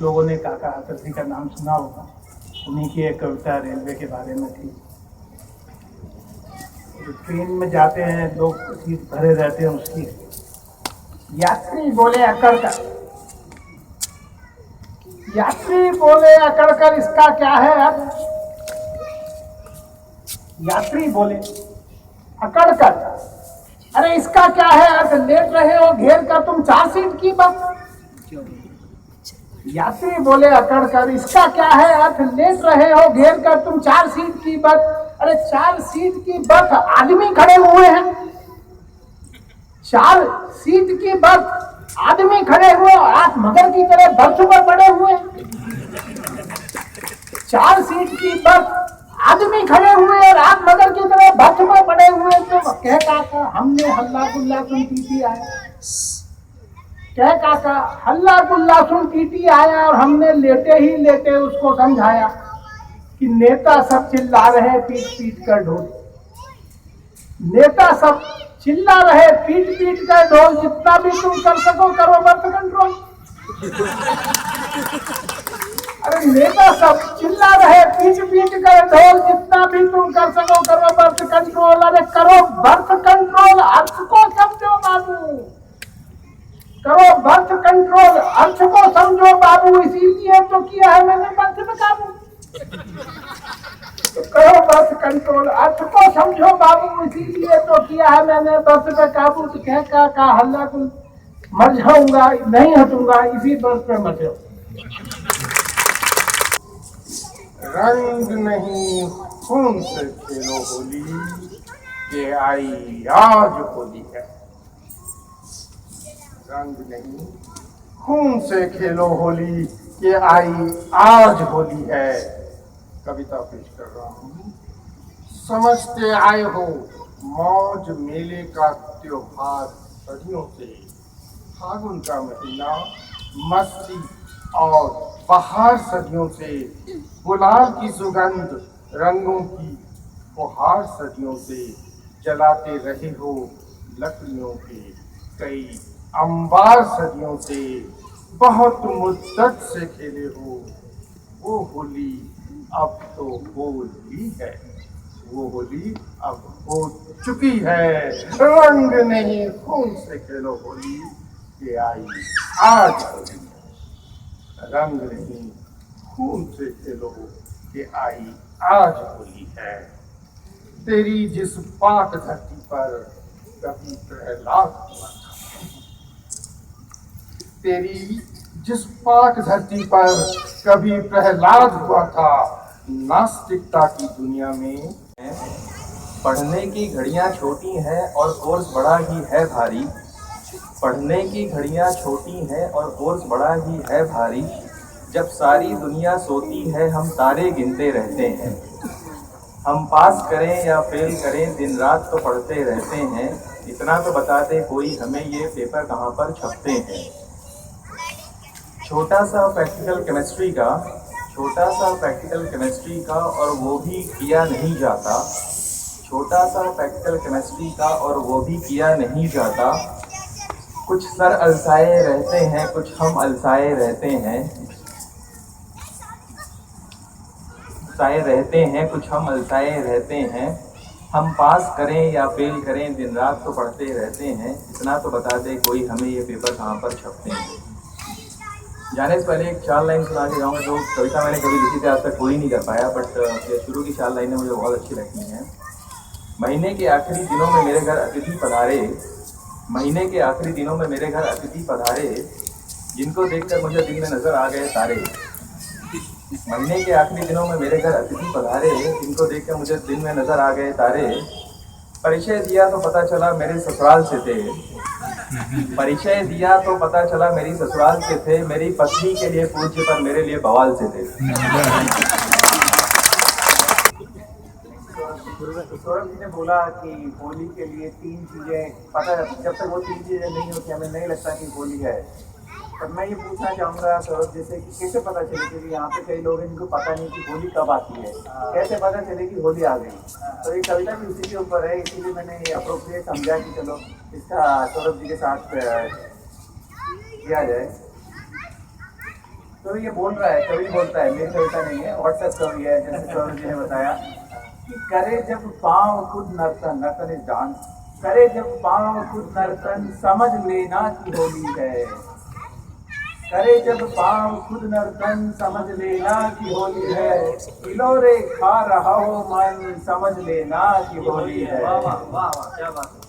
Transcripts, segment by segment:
लोगों ने काका आतर्जी का नाम सुना होगा। उन्हीं की एक कविता रेलवे के बारे में थी। तो ट्रेन में जाते हैं लोग, सीट भरे रहते हैं उसकी। यात्री बोले अकड़ कर, यात्री बोले अकड़ कर, इसका क्या है अर्थ? यात्री बोले अकड़ कर, अरे इसका क्या है अर्थ? लेट रहे हो घेर कर तुम 4 सीट की बस। यात्री बोले अकड़ कर, इसका क्या है अर्थ? लेट रहे हो घेर कर तुम 4 सीट की बस। अरे 4 सीट की बस, आदमी खड़े हुए हैं। 4 सीट की बस, आदमी खड़े हुए और आप मगर की तरह बर्थ पर पड़े हुए। 4 सीट की बस, आदमी खड़े हुए और आप मगर की तरह बर्थ पर पड़े हुए। तो कह काका हमने हल्ला गुल्ला सुन टीटी आया। कह काका हल्ला गुल्ला सुन टीटी आया और हमने लेटे ही लेटे उसको समझाया कि नेता सब चिल्ला रहे पीट पीट कर ढोल। नेता सब चिल्ला रहे पीट पीट कर ढोल, जितना भी तुम कर सको करो बर्थ कंट्रोल। अरे नेता सब चिल्ला रहे पीट पीट कर ढोल, जितना भी तुम कर सको करो बर्थ कंट्रोल। अरे करो बर्थ कंट्रोल, अर्थ को समझो बाबू। करो बर्थ कंट्रोल, अर्थ को समझो बाबू। इसीलिए तो किया है मैंने बर्थ में काबू। तो करो बर्थ कंट्रोल, अर्थ को समझो बाबू। इसीलिए तो किया है मैंने बर्थ पे काबू। तो कह का हल्ला कुल मर जाऊंगा, नहीं हटूंगा, इसी बर्थ पे मर जाऊं। रंग नहीं खून से खेलो होली, ये आई आज होली है। रंग नहीं खून से खेलो होली, ये आई आज होली है। कविता पेश कर रहा हूँ। समझते आए हो मौज मेले का त्योहार सदियों से, फागुन का महीना मस्ती और बहार सदियों से, गुलाल की सुगंध रंगों की फुहार सदियों से, जलाते रहे हो लकड़ियों के कई अंबार सदियों से, बहुत मुद्दत से खेले हो वो होली अब तो होली है, वो होली अब हो चुकी है। रंग नहीं खून से खेलो होली, ये आई आज होली है। रंग नहीं खून से खेलो, ये आई आज होली है। तेरी जिस पाक धरती पर कभी प्रहलाद हुआ था, तेरी जिस पाक धरती पर कभी प्रहलाद हुआ था, नास्तिकता की दुनिया में पढ़ने की घड़ियां छोटी हैं और कोर्स बड़ा ही है भारी। पढ़ने की घड़ियां छोटी हैं और कोर्स बड़ा ही है भारी। जब सारी दुनिया सोती है हम तारे गिनते रहते हैं। हम पास करें या फेल करें दिन रात तो पढ़ते रहते हैं। इतना तो बता दे कोई हमें ये पेपर कहाँ पर छपते हैं। छोटा सा प्रैक्टिकल केमिस्ट्री का और वो भी किया नहीं जाता। छोटा सा प्रैक्टिकल केमिस्ट्री का और वो भी किया नहीं जाता। कुछ सर अलसाए रहते हैं, कुछ हम अलसाए रहते हैं। कुछ हम अलसाए रहते हैं। हम पास करें या फेल करें दिन रात तो पढ़ते रहते हैं। इतना तो बता दे कोई हमें ये पेपर कहाँ पर छपते हैं। जाने से पहले एक 4 लाइन सुना के जाऊँगा। जो कविता मैंने कभी लिखी थी आज तक पूरी नहीं कर पाया, बट ये शुरू की 4 लाइनें मुझे बहुत अच्छी लगती हैं। महीने के आखिरी दिनों में मेरे घर अतिथि पधारे, महीने के आखिरी दिनों में मेरे घर अतिथि पधारे, जिनको देखकर मुझे दिन में नजर आ गए तारे। महीने के आखिरी दिनों में मेरे घर अतिथि पधारे, जिनको देखकर मुझे दिन में नजर आ गए तारे। परिचय दिया तो पता चला मेरे ससुराल से थे। परिचय दिया तो पता चला मेरी ससुराल से थे। मेरी पत्नी के लिए पूज्य पर मेरे लिए बवाल से थे। सौरभ जी ने बोला कि होली के लिए 3 चीजें पता, जब तक वो 3 चीजें नहीं होती हमें नहीं लगता कि होली है। पर मैं ये पूछना चाहूँगा सौरभ जी से कि कैसे पता चले, क्योंकि यहाँ पे कई लोग हैं जिनको पता नहीं कि होली कब आती है, कैसे पता चले कि होली आ गई। तो ये कविता भी उसी के ऊपर है, इसीलिए मैंने ये अप्रोप्रिएट समझा कि चलो इसका सौरभ जी के साथ किया जाए। तो ये बोल रहा है, कवि बोलता है, मेरी कविता नहीं है, व्हाट्सएप कवि है, जैसे सौरभ जी ने बताया कि करे जब पाँव खुद नर्तन, नर्तन इज डांस, करे जब पाँव खुद नर्तन समझ लेना कि होली है। करे जब पाँव खुद नर्तन समझ लेना कि होली है। किलोरे खा रहा हो मन समझ लेना कि होली है। वाह वाह वाह वाह, क्या बात है।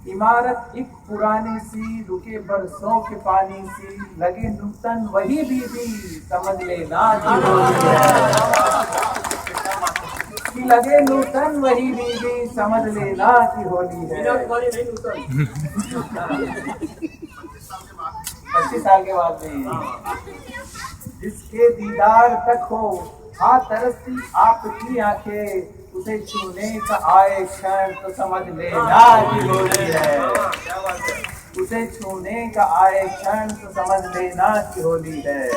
इमारत एक पुरानी सी, रुके बरसों के पानी सी, लगे नूतन वही बीबी समझ लेना कि होली है। कि लगे नूतन वही बीबी समझ लेना कि होली है। बिना कुमारी नहीं नूतन। 25 साल के बाद भी जिसके दीदार तक हो हाँ तरसती आपकी आंखें, उसे छूने का आए क्षण तो समझ लेना कि होली है। क्या बात है। उसे छूने का आए क्षण तो समझ लेना कि होली है।